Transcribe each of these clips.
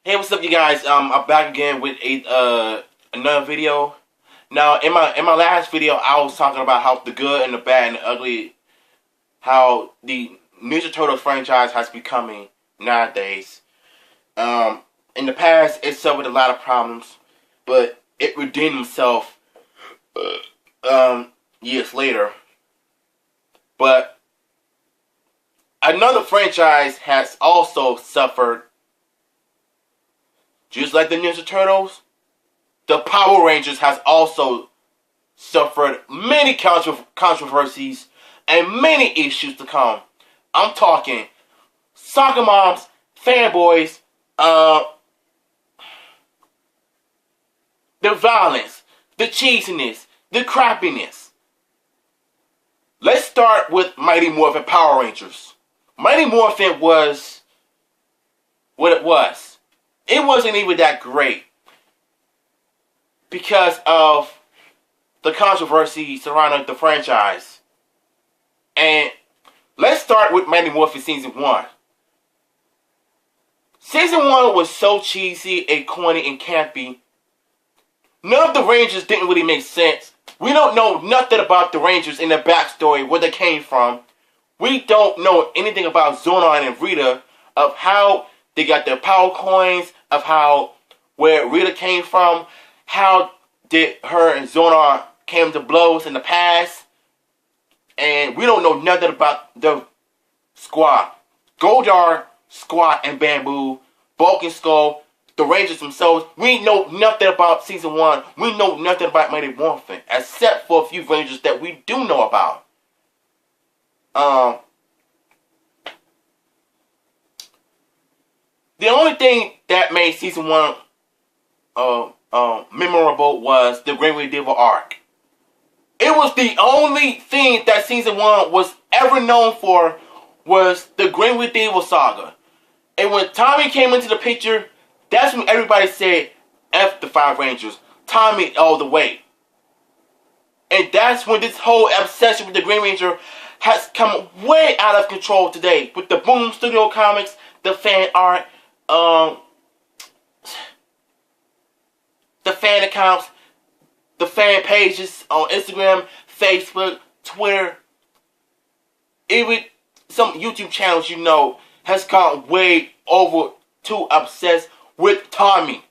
Hey, what's up, you guys? I'm back again with another video. Now, in my last video, I was talking about how the good and the bad and the ugly, how the Ninja Turtles franchise has becoming nowadays. In the past, it suffered a lot of problems, but it redeemed itself years later. But another franchise has also suffered. Just like the Ninja Turtles, the Power Rangers has also suffered many controversies and many issues to come. I'm talking soccer moms, fanboys, the violence, the cheesiness, the crappiness. Let's start with Mighty Morphin Power Rangers. Mighty Morphin was what it was. It wasn't even that great because of the controversy surrounding the franchise. And let's start with Mighty Morphin Season 1. Season 1 was so cheesy and corny and campy. None of the Rangers didn't really make sense. We don't know nothing about the Rangers in their backstory, where they came from. We don't know anything about Zonon and Rita, of how they got their power coins, of where Rita came from, how did her and Zonar came to blows in the past, and we don't know nothing about the squad. Goldar, Squad, and Bamboo, Bulk and Skull, the Rangers themselves. We know nothing about Season 1. We know nothing about Mighty Morphin, except for a few Rangers that we do know about. The only thing that made Season 1 memorable was the Green Wing Devil arc. It was the only thing that Season 1 was ever known for, was the Green Wing Devil saga. And when Tommy came into the picture, that's when everybody said, F the Five Rangers. Tommy all the way. And that's when this whole obsession with the Green Ranger has come way out of control today. With the Boom Studio Comics, the fan art, the fan accounts, the fan pages on Instagram, Facebook, Twitter, even some YouTube channels has gone way over too obsessed with Tommy.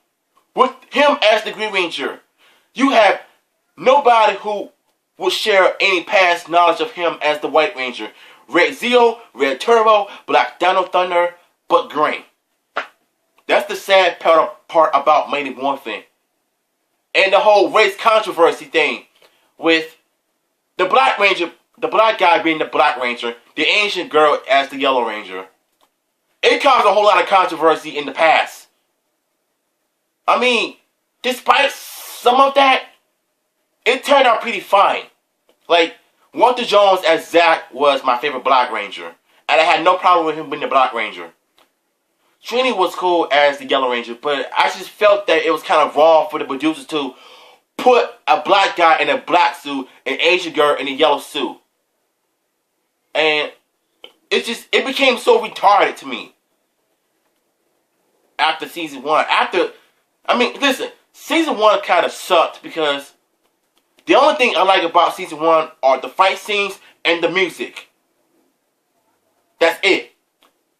With him as the Green Ranger. You have nobody who will share any past knowledge of him as the White Ranger. Red Zeo, Red Turbo, Black Dino Thunder, but Green. That's the sad part about Mighty Morphin. And the whole race controversy thing with the Black Ranger, the black guy being the Black Ranger, the Asian girl as the Yellow Ranger. It caused a whole lot of controversy in the past. I mean, despite some of that, it turned out pretty fine. Like, Walter Jones as Zack was my favorite Black Ranger. And I had no problem with him being the Black Ranger. Trini was cool as the Yellow Ranger, but I just felt that it was kind of wrong for the producers to put a black guy in a black suit, an Asian girl in a yellow suit. And it became so retarded to me. After Season 1. Listen, Season 1 kind of sucked because the only thing I like about Season 1 are the fight scenes and the music. That's it.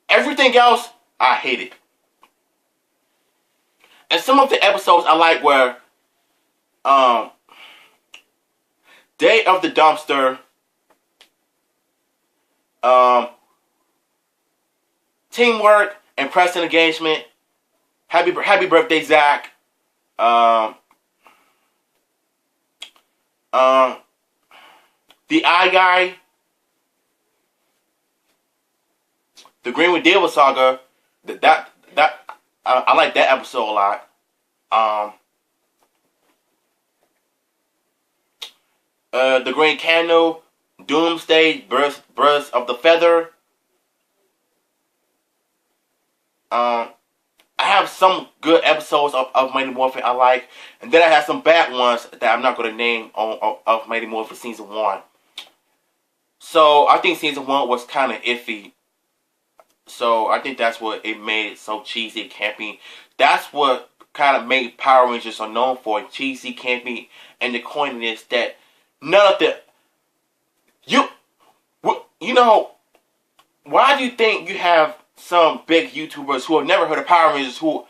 Everything else, I hate it. And some of the episodes I like were Day of the Dumpster, Teamwork and Press Engagement, Happy Birthday, Zach, The Eye Guy, the Green Wing Devil saga. I like that episode a lot. The Green Candle, Doomsday, Birds of the Feather. I have some good episodes of Mighty Morphin I like, and then I have some bad ones that I'm not going to name of Mighty Morphin Season 1. So I think Season 1 was kind of iffy. So I think that's what it made it so cheesy, campy. That's what kind of made Power Rangers are known for, cheesy, campy, and the corniness that none of the you know, why do you think you have some big YouTubers who have never heard of Power Rangers who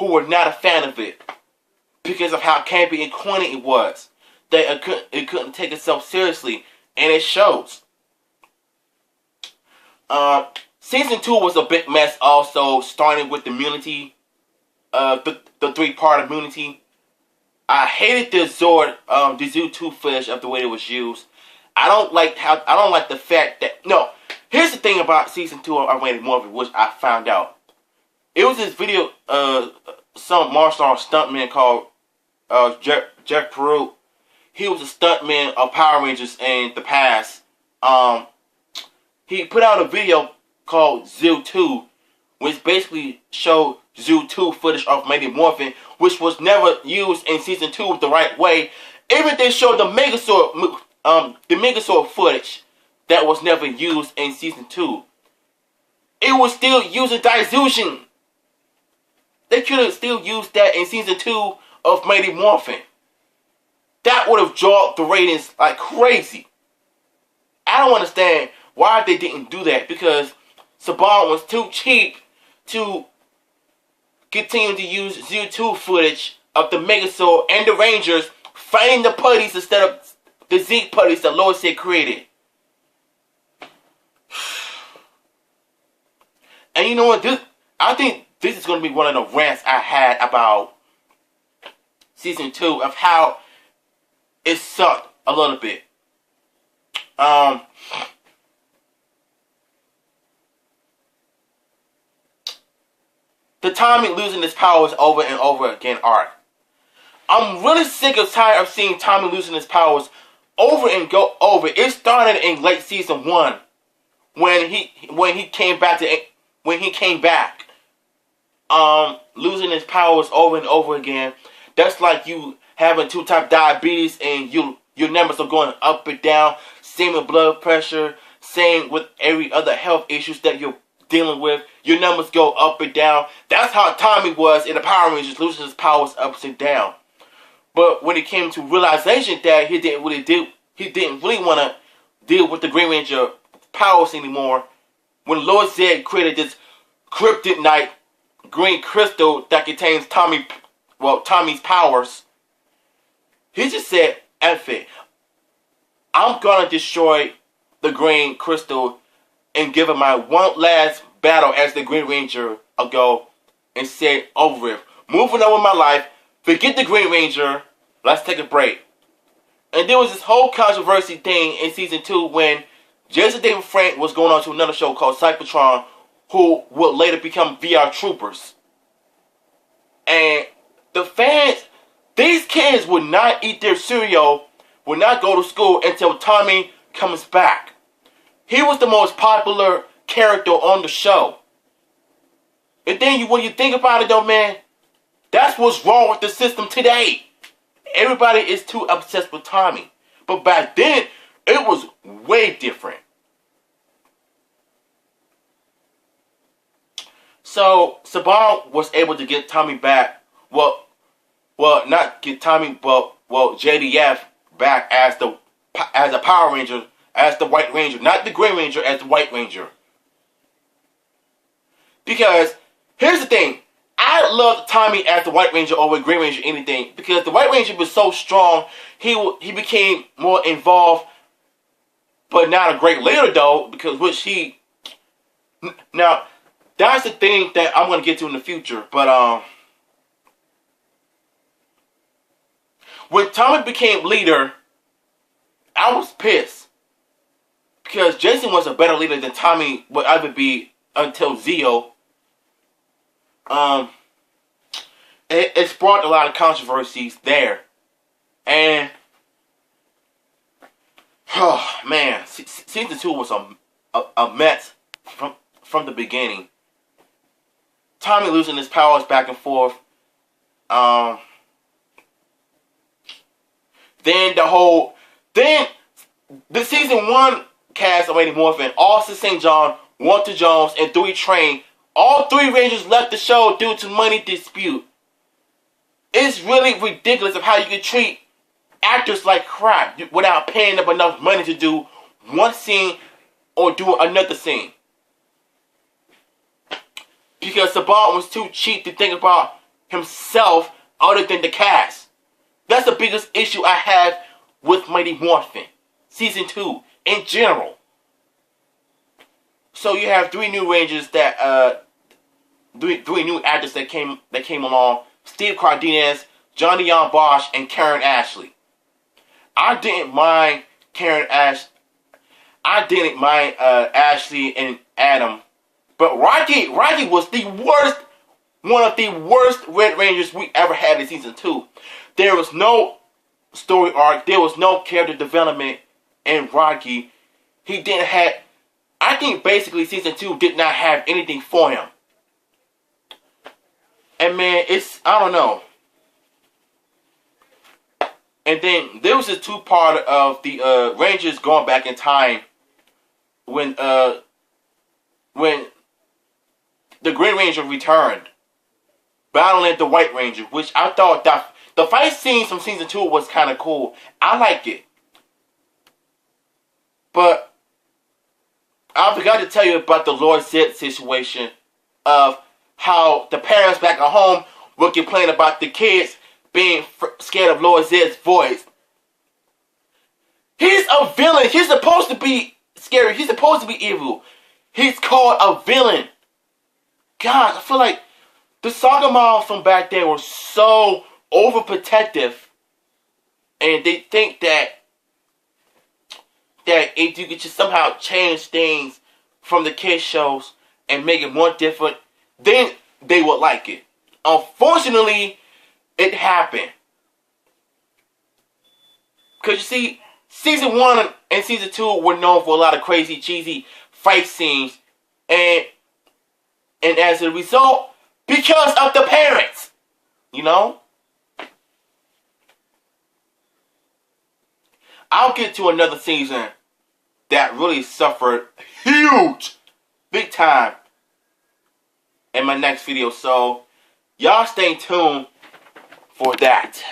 were not a fan of it because of how campy and corny it was? That it couldn't take itself seriously, and it shows. Season 2 was a big mess also, starting with the immunity, the 3-part immunity. I hated the Zord, the Zoo 2 footage of the way it was used. I don't like the fact that, no, here's the thing about Season 2 of Rated Morphin, which I found out. It was this video, some martial arts stuntman called, Jack Peru. He was a stuntman of Power Rangers in the past. He put out a video called Zoo 2, which basically showed Zoo 2 footage of Rated Morphin, which was never used in Season 2 the right way. Even they showed the Megazord footage that was never used in Season 2. It was still using Disillusion. They could have still used that in Season 2 of Rated Morphin. That would have dropped the ratings like crazy. I don't understand why they didn't do that, because Saban was too cheap to continue to use Zoo 2 footage of the Megazord and the Rangers fighting the putties instead of the Zeke putties that Lois had created. And you know what? I think this is going to be one of the rants I had about Season 2 of how it sucked a little bit. The Tommy losing his powers over and over again arc. I'm really sick and tired of seeing Tommy losing his powers over and go over. It started in late Season 1 when he came back, losing his powers over and over again. That's like you having 2-type diabetes and your numbers are going up and down. Same with blood pressure. Same with every other health issues that you're dealing with. Your numbers go up and down. That's how Tommy was in the Power Rangers, losing his powers up and down. But when it came to realization that he didn't really want to deal with the Green Ranger powers anymore, when Lord Zed created this kryptonite green crystal that contains Tommy's powers, he just said, F it. I'm gonna destroy the green crystal and give him my one last battle as the Green Ranger ago and say over with. Moving on with my life, forget the Green Ranger, let's take a break. And there was this whole controversy thing in Season 2 when Jason David Frank was going on to another show called Cybertron, who would later become VR Troopers. And the fans, these kids would not eat their cereal, would not go to school until Tommy comes back. He was the most popular character on the show. And then when you think about it though, man, that's what's wrong with the system today. Everybody is too obsessed with Tommy. But back then, it was way different. So, Saban was able to get Tommy back. Well, not get Tommy, but JDF back as a Power Ranger, as the White Ranger, not the Green Ranger, as the White Ranger. Because here's the thing, I loved Tommy as the White Ranger over Green Ranger anything, because the White Ranger was so strong, he became more involved, but not a great leader though, because now that's the thing that I'm gonna get to in the future, but when Tommy became leader, I was pissed. Because Jason was a better leader than Tommy would ever be until Zeo. It sparked a lot of controversies there. And, oh man, Season 2 was a mess from the beginning. Tommy losing his powers back and forth. Then the Season 1 cast of Rated Morphin, Austin St. John Walter Jones, and Dewey Train. All 3 Rangers left the show due to money dispute. It's really ridiculous of how you can treat actors like crap without paying them enough money to do one scene or do another scene. Because Saban was too cheap to think about himself other than the cast. That's the biggest issue I have with Mighty Morphin Season 2 in general. So you have 3 new Rangers that three new actors that came along: Steve Cardenas, Johnny Young Bosch, and Karen Ashley. I didn't mind Ashley and Adam, but Rocky was the worst, one of the worst Red Rangers we ever had in Season 2. There was no story arc. There was no character development in Rocky. He didn't have... I think basically Season 2 did not have anything for him. And man, I don't know. And then there was a 2-part of the Rangers going back in time when the Green Ranger returned, battling the White Ranger, which I thought that the fight scenes from Season 2 was kind of cool. I liked it. But I forgot to tell you about the Lord Zed situation of how the parents back at home were complaining about the kids being scared of Lord Zed's voice. He's a villain. He's supposed to be scary. He's supposed to be evil. He's called a villain. God, I feel like the Saga Moms from back then were so overprotective, and they think that if you could just somehow change things from the kids shows and make it more different, then they would like it. Unfortunately, it happened. Because you see, Season 1 and Season 2 were known for a lot of crazy, cheesy fight scenes. And as a result, because of the parents, you know? I'll get to another season that really suffered huge, big time in my next video. So, y'all stay tuned for that.